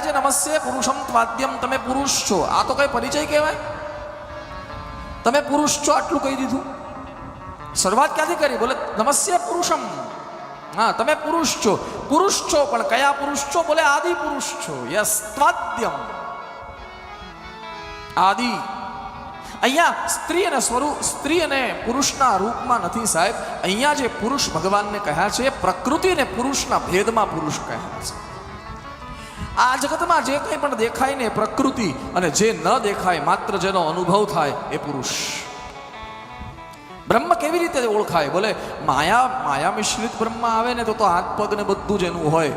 છે નમસ્ય પુરુષમ ત્વાદ્યમ, તમે પુરુષ છો. આ તો કઈ પરિચય કહેવાય? તમે પુરુષ છો આટલું કહી દીધું. શરૂઆત ક્યાંથી કરી? બોલે નમસ્ય પુરુષમ. હા, તમે પુરુષ છો. પુરુષ છો, પણ કયા પુરુષ છો? બોલે આદિ પુરુષ છો. યસ, ત્વાદ્યમ, આદિ. અહીંયા સ્ત્રી અને પુરુષના રૂપમાં નથી સાહેબ. અહીંયા જે પુરુષ ભગવાનને કહ્યા છે એ પ્રકૃતિ અને પુરુષના ભેદમાં પુરુષ કહ્યા છે. આ જગતમાં જે કંઈ પણ દેખાય ને પ્રકૃતિ, અને જે ન દેખાય માત્ર જેનો અનુભવ થાય એ પુરુષ. બ્રહ્મ કેવી રીતે ઓળખાય? બોલે માયા મિશ્રિત બ્રહ્મ આવે ને તો હાથ પગ ને બધું જ એનું હોય,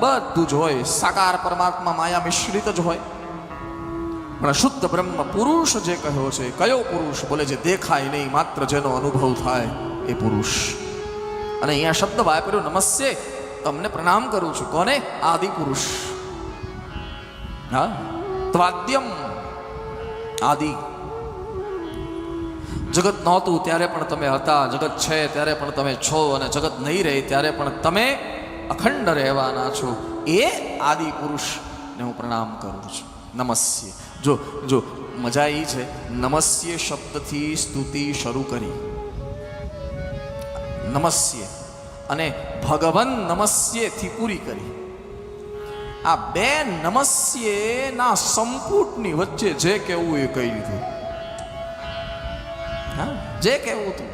બધું જ હોય. સાકાર પરમાત્મા માયા મિશ્રિત જ હોય. પણ શુદ્ધ બ્રહ્મ પુરુષ જે કહ્યો છે, કયો પુરુષ? બોલે જે દેખાય નહીં, માત્ર જેનો અનુભવ થાય એ પુરુષ. અને અહીંયા શબ્દ વાપર્યો નમસ્ય, તમને પ્રણામ કરું છું. કોને? આદિ પુરુષ. હા, ત્વાદ્યમ, આદિ. જગત નહોતું ત્યારે પણ તમે હતા, જગત છે ત્યારે પણ તમે છો, અને જગત નહીં રહે ત્યારે પણ તમે અખંડ રહેવાના છો. એ આદિ પુરુષને હું પ્રણામ કરું છું. નમસ્ય. જો મજા એ છે, નમસ્ય શબ્દથી સ્તુતિ શરૂ કરી, નમસ્ય, અને ભગવન નમસ્યથી પૂરી કરી. આ બે નમસ્ય ના સંપુટની વચ્ચે જે કહેવું એ કહી દીધું. હા, જે કહેવું હતું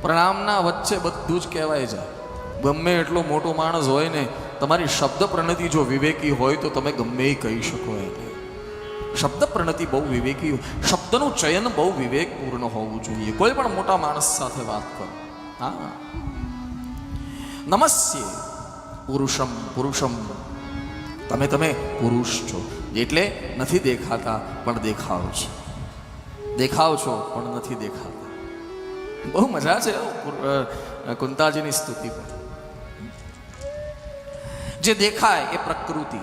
પ્રણામના વચ્ચે બધું જ કહેવાય જાય. ગમે એટલો મોટો માણસ હોય ને, તમારી શબ્દ પ્રણતિ જો વિવેકી હોય તો તમે ગમે એ કહી શકો. એને શબ્દ પ્રણતિ બહુ વિવેકી, શબ્દનું ચયન બહુ વિવેકપૂર્ણ હોવું જોઈએ. કોઈ પણ મોટા માણસ સાથે વાત કરો. હા, નમસ્ય પુરુષમ, પુરુષમ, તમે પુરુષ છો. એટલે નથી દેખાતા પણ દેખાવ છો, દેખાવ છો પણ નથી દેખાતા. બહુ મજા છે કુંતાજીની સ્તુતિ પર. જે દેખાય એ પ્રકૃતિ,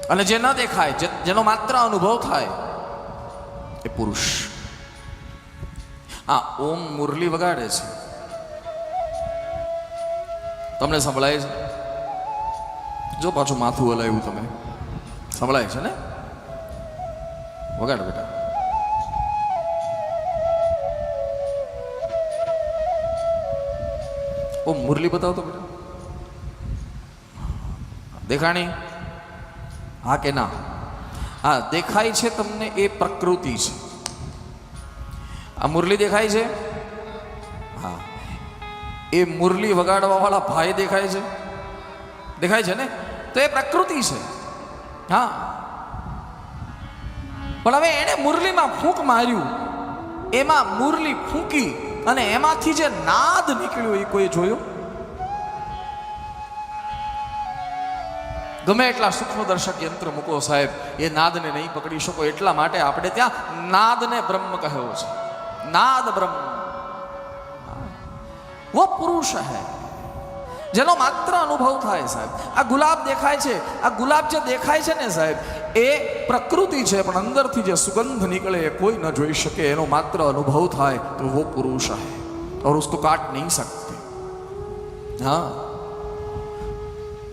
અને જે ન દેખાય, જેનો માત્ર અનુભવ થાય એ પુરુષ. આ ઓમ મુરલી વગાડે છે, તમને સંભળાય છે? જો પાછું માથું હલાવ્યું, તમે સંભળાય છે ને? વગાડ બેટા. ઓમ મુરલી બતાવતો બેટા. દેખાણી? હા કે ના? હા, દેખાય છે તમને એ પ્રકૃતિ છે. આ મુરલી દેખાય છે? હા. એ મુરલી વગાડવા વાળા ભાઈ દેખાય છે? દેખાય છે ને? તો એ પ્રકૃતિ છે. હા, પણ હવે એને મુરલીમાં ફૂંક માર્યું, એમાં મુરલી ફૂંકી અને એમાંથી જે નાદ નીકળ્યો એ કોઈ જોયો? ગમે એટલા સૂક્ષ્મદર્શક યંત્ર મૂકો સાહેબ, એ નાદને નહીં પકડી શકો. એટલા માટે આપણે ત્યાં નાદને બ્રહ્મ કહ્યો છે. નાદ બ્રહ્મ વો પુરુષ હૈ, જેનો માત્ર અનુભવ થાય સાહેબ. આ ગુલાબ દેખાય છે, આ ગુલાબ જે દેખાય છે ને સાહેબ, એ પ્રકૃતિ છે, પણ અંદરથી જે સુગંધ નીકળે એ કોઈ ન જોઈ શકે. એનો માત્ર અનુભવ થાય તો વો પુરુષ હૈ, और उसको काट नहीं सकते. हाँ,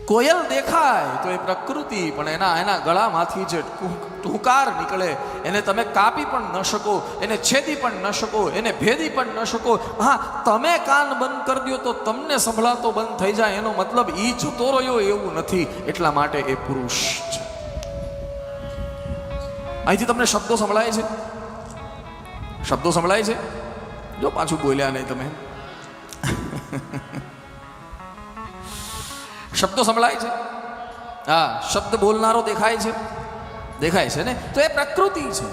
કોયલ દેખાય તો એ પ્રકૃતિ, પણ એના ગળામાંથી જે ટૂંકાર નીકળે એને તમે કાપી પણ ન શકો, એને છેદી પણ ન શકો, એને ભેદી પણ ન શકો. હા, તમે કાન બંધ કરી દો તો તમને સંભળાતો બંધ થઈ જાય, એનો મતલબ ઈ જતો રહ્યો એવું નથી. એટલા માટે એ પુરુષ છે. અહીંથી તમને શબ્દો સંભળાય છે? શબ્દો સંભળાય છે? જો પાછું બોલ્યા નહીં તમે. શબ્દો સંભળાય છે? હા, શબ્દ બોલનારો દેખાય છે? દેખાય છે ને? તો એ પ્રકૃતિ છે.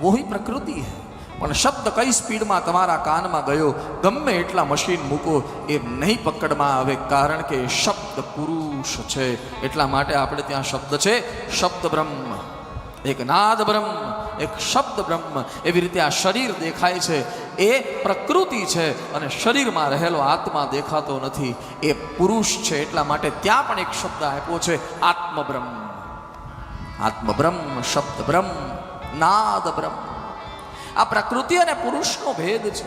વહી પ્રકૃતિ હૈ. પણ શબ્દ કઈ સ્પીડમાં તમારા કાનમાં ગયો, ગમે એટલા મશીન મૂકો, એ નહીં પકડમાં આવે, કારણ કે શબ્દ પુરુષ છે. એટલા માટે આપણે ત્યાં શબ્દ છે, શબ્દ બ્રહ્મ, એક નાદ બ્રહ્મ, એક શબ્દ બ્રહ્મ. એવી રીતે આ શરીર દેખાય છે એ પ્રકૃતિ છે, અને શરીરમાં રહેલો આત્મા દેખાતો નથી, એ પુરુષ છે. એટલા માટે ત્યાં પણ એક શબ્દ આપ્યો છે, આત્મબ્રહ્મ. આત્મબ્રહ્મ, શબ્દ બ્રહ્મ, નાદ બ્રહ્મ. આ પ્રકૃતિ અને પુરુષનો ભેદ છે.